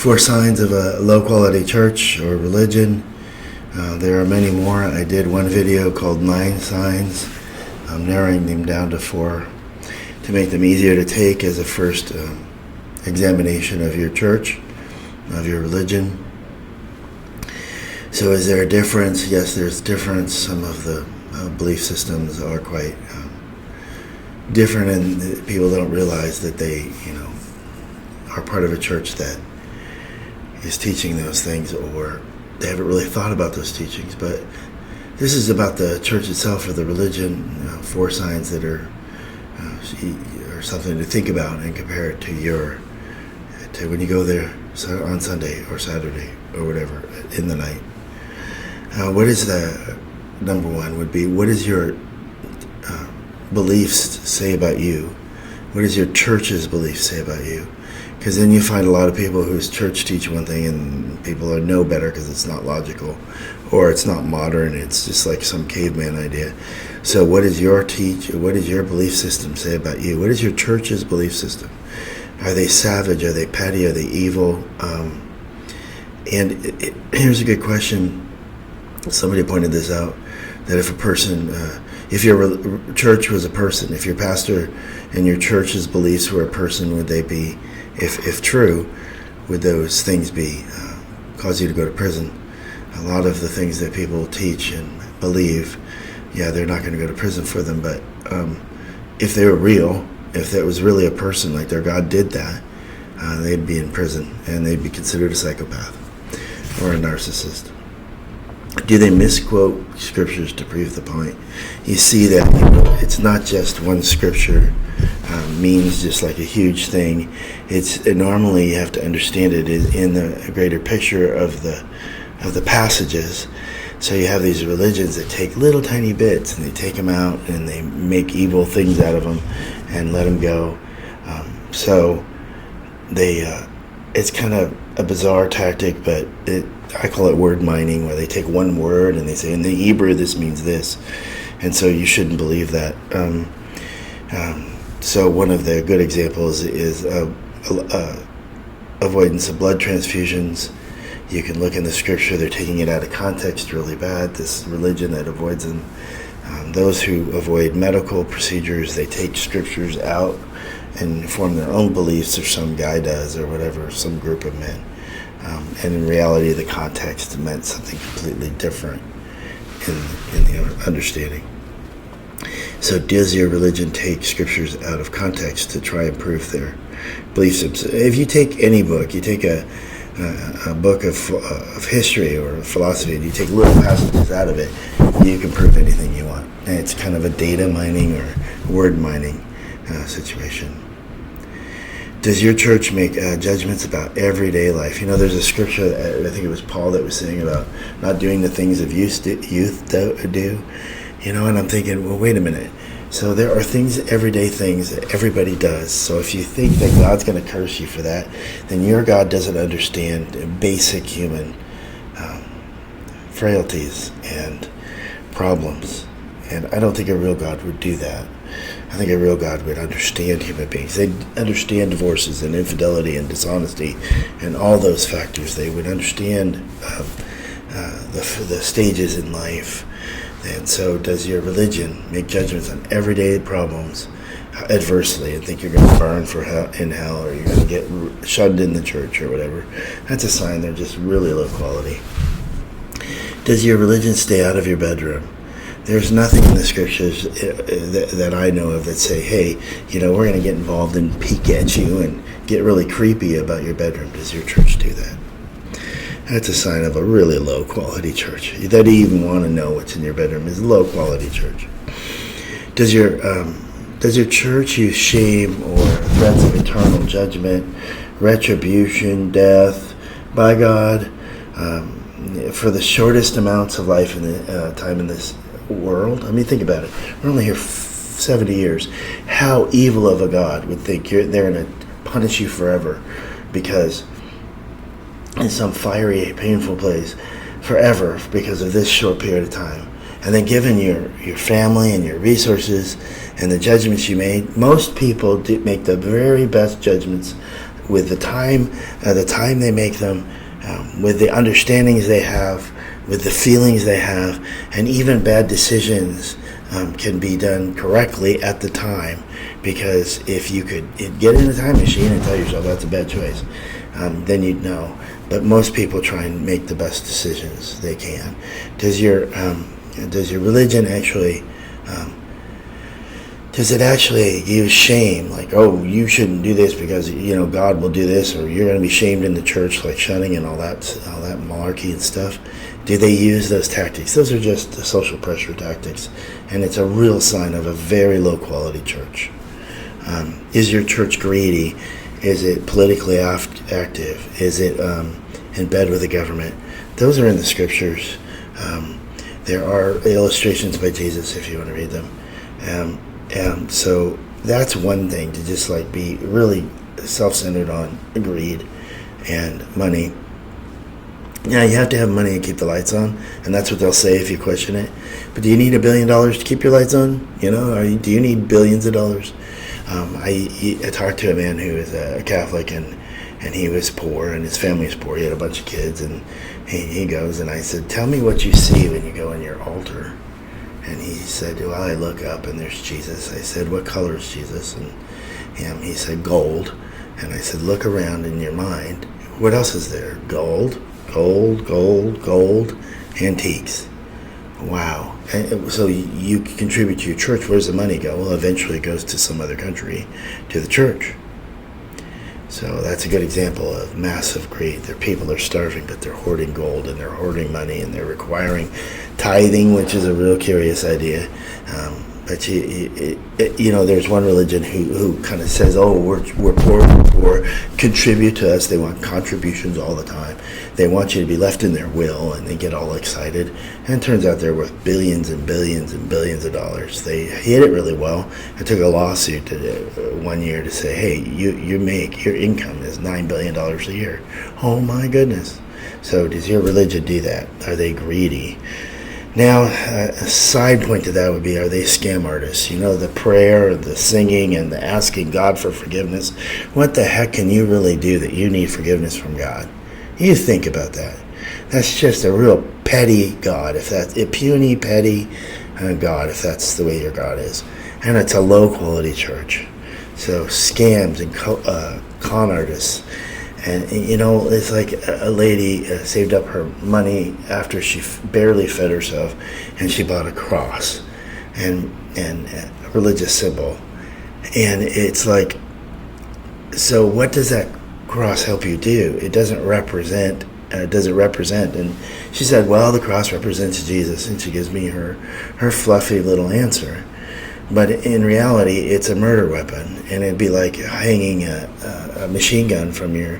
4 signs of a low-quality church or religion. There are many more. I did one video called 9 Signs. I'm narrowing them down to 4 to make them easier to take as a first examination of your church, of your religion. So is there a difference? Yes, there's difference. Some of the belief systems are quite different, and people don't realize that they, are part of a church that is teaching those things, or they haven't really thought about those teachings. But this is about the church itself, or the religion. 4 signs that are something to think about and compare it to when you go there on Sunday or Saturday or whatever in the night. What is the number one would be, what does your beliefs say about you? What does your church's beliefs say about you? Because then you find a lot of people whose church teach one thing and people know better because it's not logical or it's not modern. It's just like some caveman idea. So what does your belief system say about you? What is your church's belief system? Are they savage? Are they petty? Are they evil? Here's a good question. Somebody pointed this out, that if a person, if your church was a person, if your pastor and your church's beliefs were a person, would they be, if true, would those things be cause you to go to prison? A lot of the things that people teach and believe, they're not going to go to prison for them, but if they were real, if that was really a person, like their God did that, they'd be in prison and they'd be considered a psychopath or a narcissist. Do they misquote scriptures to prove the point? You see that it's not just one scripture means just like a huge thing. It's normally you have to understand it in the greater picture of the passages. So you have these religions that take little tiny bits and they take them out and they make evil things out of them and let them go. So it's kind of a bizarre tactic, but I call it word mining, where they take one word and they say, in the Hebrew, this means this. And so you shouldn't believe that. So one of the good examples is avoidance of blood transfusions. You can look in the scripture, they're taking it out of context really bad, this religion that avoids them. Those who avoid medical procedures, they take scriptures out and form their own beliefs, or some guy does, or whatever, some group of men. And in reality, the context meant something completely different in the understanding. So does your religion take scriptures out of context to try and prove their belief systems? If you take any book, you take a book of history or philosophy, and you take little passages out of it, you can prove anything you want. And it's kind of a data mining or word mining situation. Does your church make judgments about everyday life? There's a scripture, I think it was Paul that was saying about not doing the things of youth do. And I'm thinking, well, wait a minute. So there are things, everyday things that everybody does. So if you think that God's going to curse you for that, then your God doesn't understand basic human frailties and problems. And I don't think a real God would do that. I think a real God would understand human beings. They'd understand divorces and infidelity and dishonesty and all those factors. They would understand the stages in life. And so does your religion make judgments on everyday problems adversely and think you're going to burn in hell, or you're going to get shunned in the church or whatever? That's a sign they're just really low quality. Does your religion stay out of your bedroom? There's nothing in the scriptures that I know of that say, hey, we're going to get involved and peek at you and get really creepy about your bedroom. Does your church do that? That's a sign of a really low quality church. That you even want to know what's in your bedroom is a low quality church. Does your church use shame or threats of eternal judgment, retribution, death by God for the shortest amounts of life in the time in this world? I mean, think about it. We're only here 70 years. How evil of a God would think they're going to punish you forever because in some fiery, painful place forever because of this short period of time? And then given your family and your resources and the judgments you made, most people make the very best judgments with the time they make them, with the understandings they have, with the feelings they have, and even bad decisions can be done correctly at the time. Because if you could get in a time machine and tell yourself that's a bad choice, then you'd know. But most people try and make the best decisions they can. Does your religion actually does it actually use shame, like, oh, you shouldn't do this because God will do this, or you're going to be shamed in the church, like shunning and all that malarkey and stuff? Do they use those tactics? Those are just the social pressure tactics, and it's a real sign of a very low quality church. Is your church greedy? Is it politically active? Is it in bed with the government? Those are in the scriptures. There are illustrations by Jesus if you want to read them. And so that's one thing, to just like be really self-centered on greed and money. Yeah, you have to have money to keep the lights on, and that's what they'll say if you question it. But do you need $1 billion to keep your lights on? Do you need billions of dollars? I talked to a man who is a Catholic, and he was poor, and his family was poor. He had a bunch of kids, and he goes, and I said, tell me what you see when you go in your altar. And he said, well, I look up and there's Jesus. I said, what color is Jesus? And he said, gold. And I said, look around in your mind. What else is there? Gold, gold, gold, gold, antiques. Wow. And so you contribute to your church. Where's the money go? Well, eventually it goes to some other country, to the church. So that's a good example of massive greed. Their people are starving, but they're hoarding gold, and they're hoarding money, and they're requiring tithing, which is a real curious idea. But there's one religion who kind of says, oh, we're poor, contribute to us. They want contributions all the time. They want you to be left in their will, and they get all excited. And it turns out they're worth billions and billions and billions of dollars. They hid it really well. I took a lawsuit 1 year to say, hey, your income is $9 billion a year. Oh my goodness. So does your religion do that? Are they greedy? Now, a side point to that would be, are they scam artists? The prayer, the singing, and the asking God for forgiveness. What the heck can you really do that you need forgiveness from God? You think about that. That's just a real petty God, if that's a puny, petty God, if that's the way your God is. And it's a low-quality church. So scams and con artists. And, it's like a lady saved up her money after she barely fed herself, and she bought a cross and a religious symbol. And it's like, so what does that cross help you do? It doesn't represent, does it represent? And she said, well, the cross represents Jesus, and she gives me her fluffy little answer. But in reality, it's a murder weapon, and it'd be like hanging a machine gun from your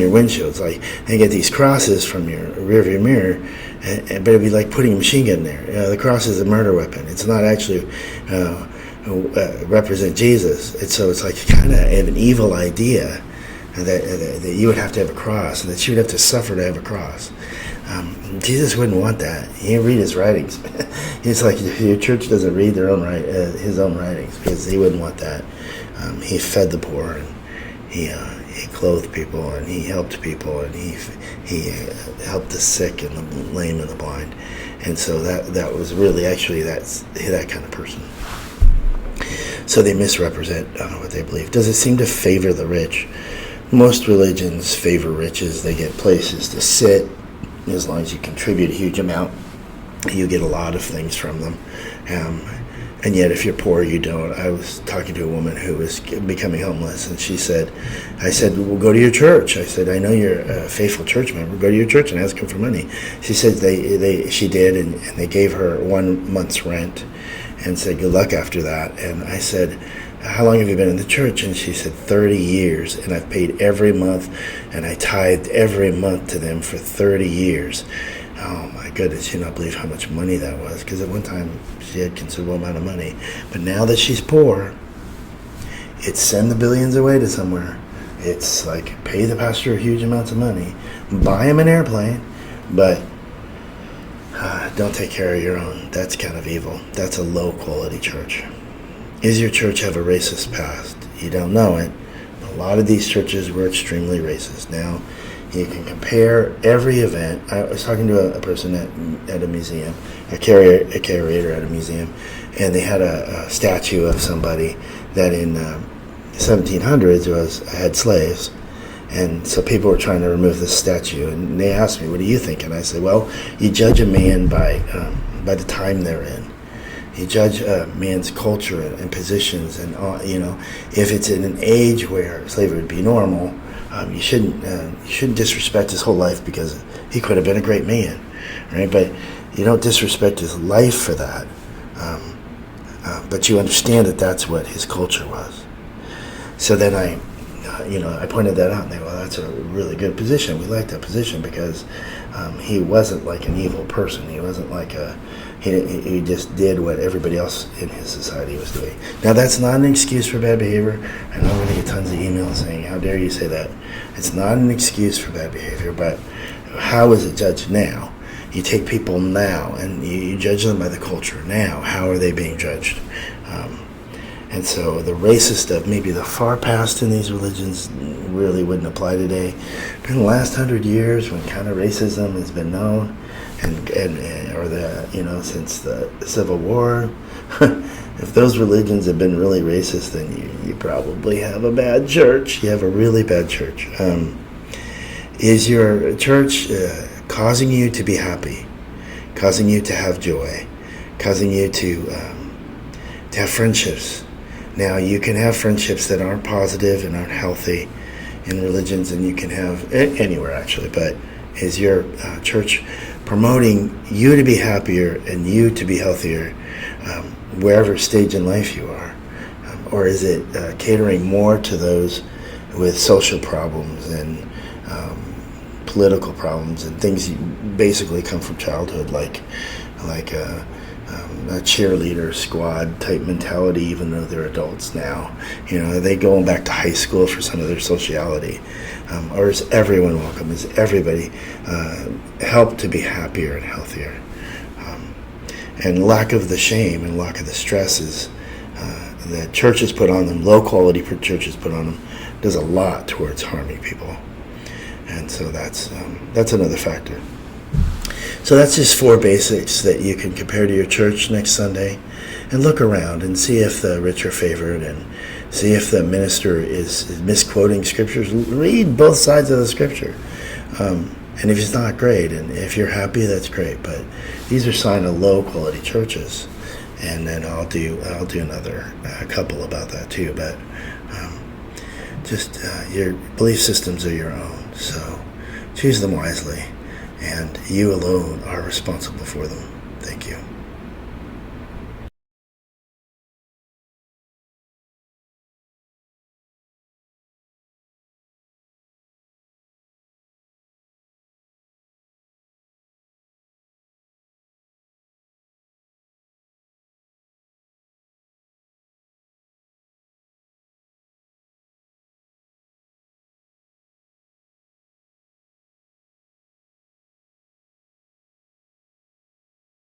windshield. It's like they get these crosses from your rearview mirror, but it'd be like putting a machine gun there. The cross is a murder weapon. It's not actually represent Jesus. So it's like kind of an evil idea that you would have to have a cross, and that you would have to suffer to have a cross. Jesus wouldn't want that. He didn't read his writings. It's like your church doesn't read his own writings, because he wouldn't want that. He fed the poor, and he clothed people, and he helped people, and he helped the sick and the lame and the blind. And so that was really actually that kind of person. So they misrepresent what they believe. Does it seem to favor the rich? Most religions favor riches. They get places to sit. As long as you contribute a huge amount, you get a lot of things from them. And yet if you're poor, you don't. I was talking to a woman who was becoming homeless, and I said, well, go to your church. I said, I know you're a faithful church member. Go to your church and ask them for money. She said she did, and they gave her 1 month's rent and said, good luck after that. And I said, how long have you been in the church? And she said, 30 years, and I've paid every month, and I tithed every month to them for 30 years. Oh my goodness, you don't believe how much money that was, because at one time she had a considerable amount of money. But now that she's poor, it's send the billions away to somewhere. It's like pay the pastor huge amounts of money, buy him an airplane, but don't take care of your own. That's kind of evil. That's a low quality church. Is your church have a racist past? You don't know it, but lot of these churches were extremely racist. Now, you can compare every event. I was talking to a person at a museum, a curator at a museum, and they had a statue of somebody that in 1700s had slaves. And so people were trying to remove this statue, and they asked me, "What do you think?" And I said, "Well, you judge a man by the time they're in. You judge a man's culture and positions, and if it's in an age where slavery would be normal, you shouldn't disrespect his whole life because he could have been a great man, right? But you don't disrespect his life for that. But you understand that that's what his culture was." So then I pointed that out, and they, "Well, that's a really good position. We like that position because he wasn't like an evil person. He wasn't like he just did what everybody else in his society was doing." Now, that's not an excuse for bad behavior. I know I'm going to get tons of emails saying, "How dare you say that?" It's not an excuse for bad behavior, but how is it judged now? You take people now, and you judge them by the culture now. How are they being judged? And so the racist of maybe the far past in these religions really wouldn't apply today. But in the last 100 years, when kind of racism has been known, since the Civil War, if those religions have been really racist, then you probably have a bad church. You have a really bad church. Is your church causing you to be happy, causing you to have joy, causing you to have friendships? Now, you can have friendships that aren't positive and aren't healthy in religions, and you can have anywhere actually, but is your church promoting you to be happier and you to be healthier wherever stage in life you are? Or is it catering more to those with social problems and political problems and things basically come from childhood, like a cheerleader squad type mentality, even though they're adults now? Are they going back to high school for some of their sociality? Or is everyone welcome? Is everybody helped to be happier and healthier? And lack of the shame and lack of the stresses that churches put on them, low quality churches put on them, does a lot towards harming people. And so that's another factor. So that's just 4 basics that you can compare to your church next Sunday, and look around and see if the rich are favored, and see if the minister is misquoting scriptures. Read both sides of the scripture. And if it's not, great. And if you're happy, that's great. But these are signs of low quality churches. And then I'll do another couple about that too. But your belief systems are your own. So choose them wisely. And you alone are responsible for them. Thank you.